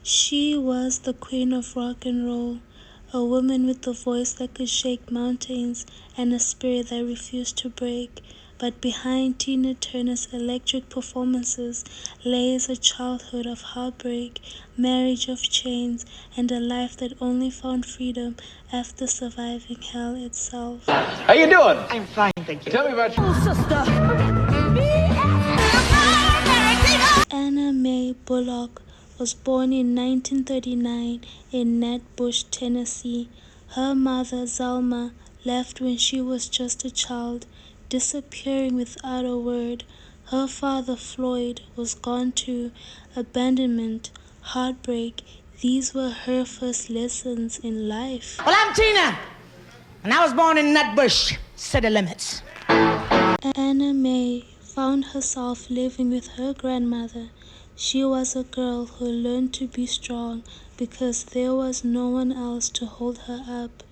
She was the queen of rock and roll, a woman with a voice that could shake mountains and a spirit that refused to break. But behind Tina Turner's electric performances lays a childhood of heartbreak, marriage of chains, and a life that only found freedom after surviving hell itself. How you doing? I'm fine, thank you. Tell me about your sister. Anna Mae Bullock was born in 1939 in Natbush, Tennessee. Her mother, Zelma, left when she was just a child, disappearing without a word. Her father, Floyd, was gone too. Abandonment, heartbreak, these were her first lessons in life. Well, I'm Tina, and I was born in Nutbush, city limits. Anna Mae found herself living with her grandmother. She was a girl who learned to be strong because there was no one else to hold her up.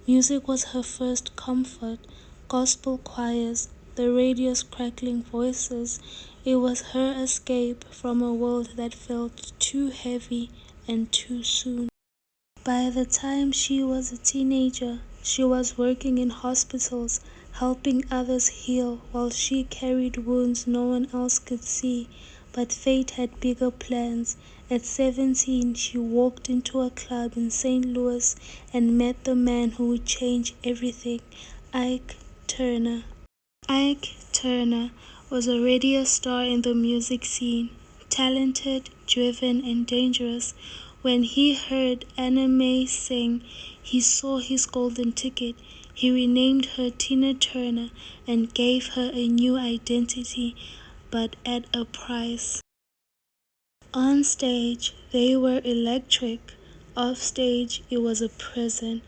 Music was her first comfort, gospel choirs, the radio's crackling voices. It was her escape from a world that felt too heavy and too soon. By the time she was a teenager, she was working in hospitals, helping others heal while she carried wounds no one else could see. But fate had bigger plans. At 17, she walked into a club in St. Louis and met the man who would change everything, Ike Turner. Ike Turner was already a star in the music scene, talented, driven, and dangerous. When he heard Anna Mae sing, he saw his golden ticket. He renamed her Tina Turner and gave her a new identity, but at a price. On stage, they were electric. Off stage, it was a prison.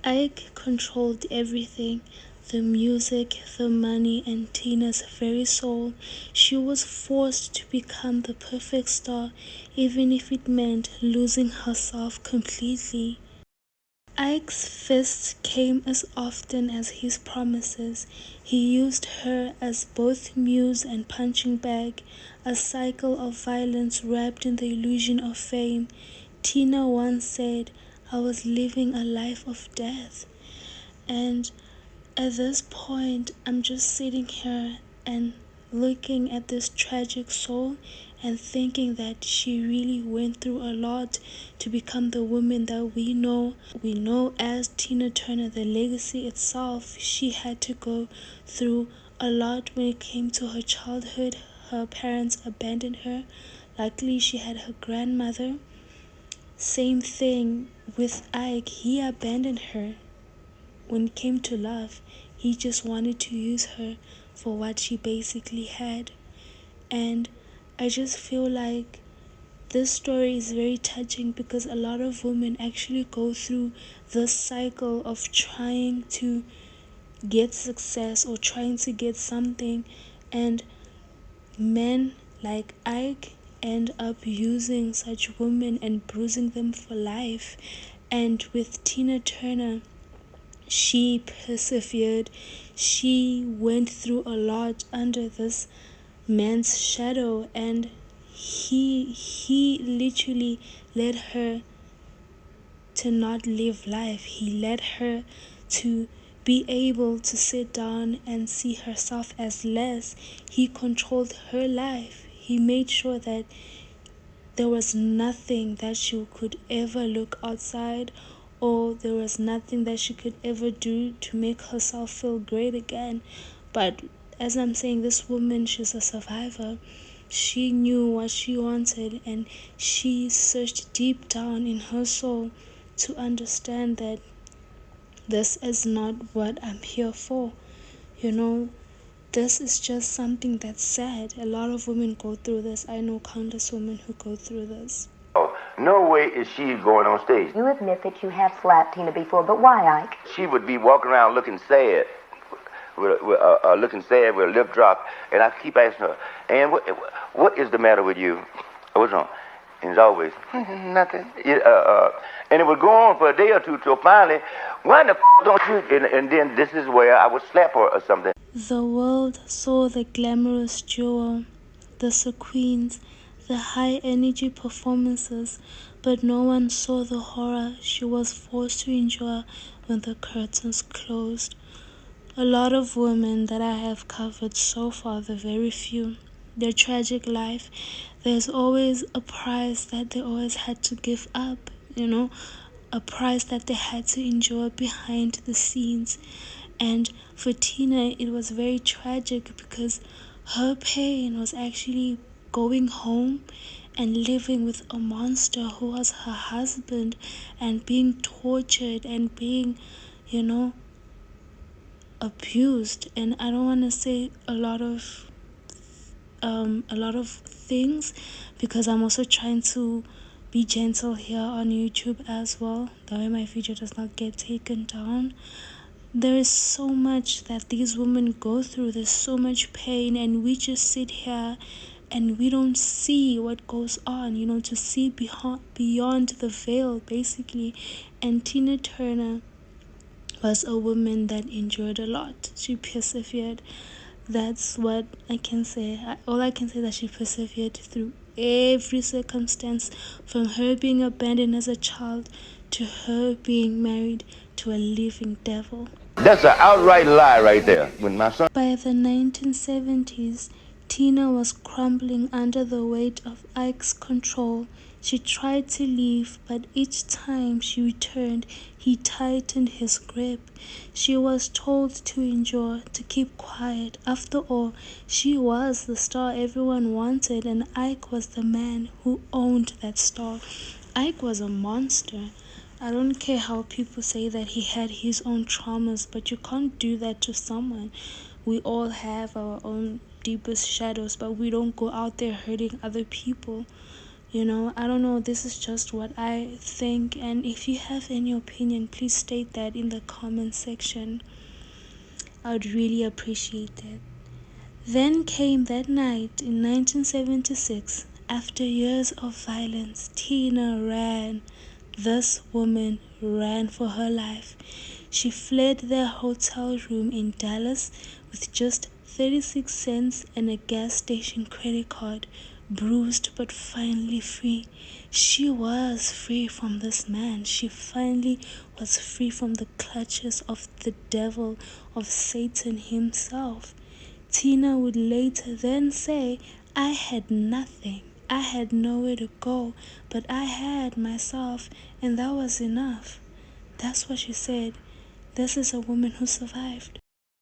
Ike controlled everything. The music, the money, and Tina's very soul. She was forced to become the perfect star, even if it meant losing herself completely. Ike's fists came as often as his promises. He used her as both muse and punching bag, a cycle of violence wrapped in the illusion of fame. Tina once said, "I was living a life of death." And at this point, I'm just sitting here and looking at this tragic soul and thinking that she really went through a lot to become the woman that we know. We know as Tina Turner, the legacy itself. She had to go through a lot when it came to her childhood. Her parents abandoned her. Luckily, she had her grandmother. Same thing with Ike. He abandoned her. When it came to love, he just wanted to use her for what she basically had. And I just feel like this story is very touching because a lot of women actually go through this cycle of trying to get success or trying to get something, and men like Ike end up using such women and bruising them for life. And with Tina Turner, she persevered. She went through a lot under this man's shadow, and he literally led her to not live life. He led her to be able to sit down and see herself as less. He controlled her life. He made sure that there was nothing that she could ever look outside, or there was nothing that she could ever do to make herself feel great again. But as I'm saying, this woman, she's a survivor. She knew what she wanted, and she searched deep down in her soul to understand that this is not what I'm here for. This is just something that's sad. A lot of women go through this. I know countless women who go through this. No way is she going on stage. You admit that you have slapped Tina before, but why, Ike? She would be walking around looking sad, with a lip drop, and I keep asking her, "And what is the matter with you? What's wrong?" And it's always, "Nothing." And it would go on for a day or two till finally, "Why the don't you?" And then this is where I would slap her or something. The world saw the glamorous duo, the sequins, the high energy performances, but no one saw the horror she was forced to endure when the curtains closed. A lot of women that I have covered so far, the very few, their tragic life, there's always a price that they always had to give up, a price that they had to endure behind the scenes. And for Tina, it was very tragic because her pain was actually going home and living with a monster who was her husband and being tortured and being, abused. And I don't want to say a lot of things because I'm also trying to be gentle here on YouTube as well, that way my video does not get taken down. There is so much that these women go through. There's so much pain, and we just sit here and we don't see what goes on, to see beyond the veil, basically. And Tinaturner was a woman that endured a lot. She persevered. That's what I can say. All I can say is that she persevered through every circumstance, from her being abandoned as a child to her being married to a living devil. That's an outright lie right there. When my son. By the 1970s, Tina was crumbling under the weight of Ike's control. She tried to leave, but each time she returned, he tightened his grip. She was told to endure, to keep quiet. After all, she was the star everyone wanted, and Ike was the man who owned that star. Ike was a monster. I don't care how people say that he had his own traumas, but you can't do that to someone. We all have our own deepest shadows, but we don't go out there hurting other people. I don't know, this is just what I think, and if you have any opinion, please state that in the comment section. I would really appreciate that. Then came that night in 1976. After years of violence, Tina ran. This woman ran for her life. She fled their hotel room in Dallas with just 36 cents and a gas station credit card, bruised but finally free. She was free from this man. She finally was free from the clutches of the devil, of Satan himself. Tina would later then say, "I had nothing. I had nowhere to go, but I had myself, and that was enough." That's what she said. This is a woman who survived.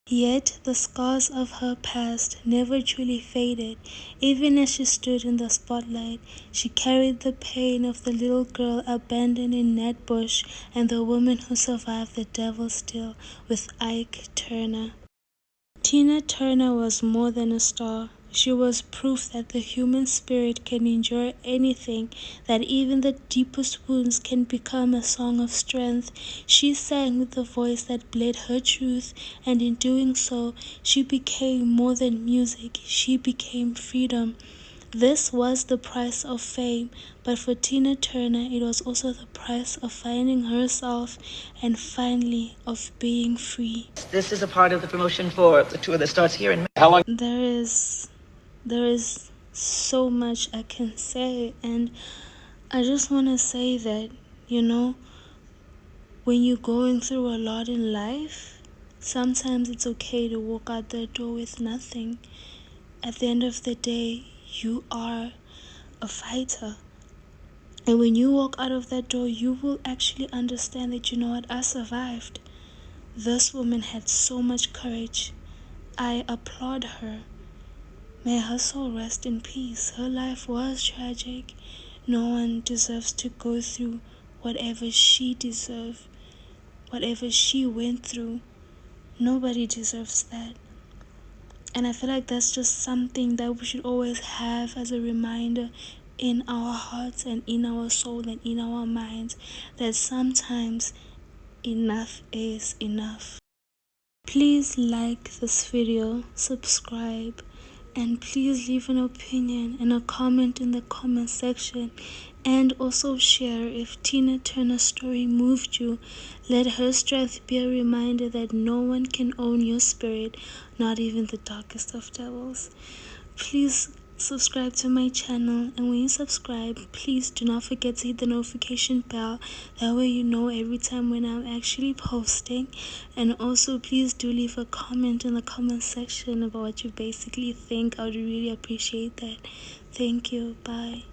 Yet the scars of her past never truly faded. Even as she stood in the spotlight, she carried the pain of the little girl abandoned in that bush and the woman who survived the devil still with Ike Turner. Tinaturner was more than a star. She was proof that the human spirit can endure anything, that even the deepest wounds can become a song of strength. She sang with a voice that bled her truth, and in doing so, she became more than music. She became freedom. This was the price of fame, but for Tinaturner, it was also the price of finding herself and finally of being free. This is a part of the promotion for the tour that starts here in May. How long? There is so much I can say, and I just want to say that, when you're going through a lot in life, sometimes it's okay to walk out the door with nothing. At the end of the day, you are a fighter. And when you walk out of that door, you will actually understand that, I survived. This woman had so much courage. I applaud her. May her soul rest in peace. Her life was tragic. No one deserves to go through whatever she deserved, whatever she went through. Nobody deserves that. And I feel like that's just something that we should always have as a reminder in our hearts and in our soul and in our minds, that sometimes enough is enough. Please like this video, subscribe, and please leave an opinion and a comment in the comment section, and also share if Tinaturner's story moved you. Let her strength be a reminder that no one can own your spirit, not even the darkest of devils. Please subscribe to my channel, and when you subscribe, please do not forget to hit the notification bell. That way you know every time when I'm actually posting. And also please do leave a comment in the comment section about what you basically think. I would really appreciate that. Thank you. Bye.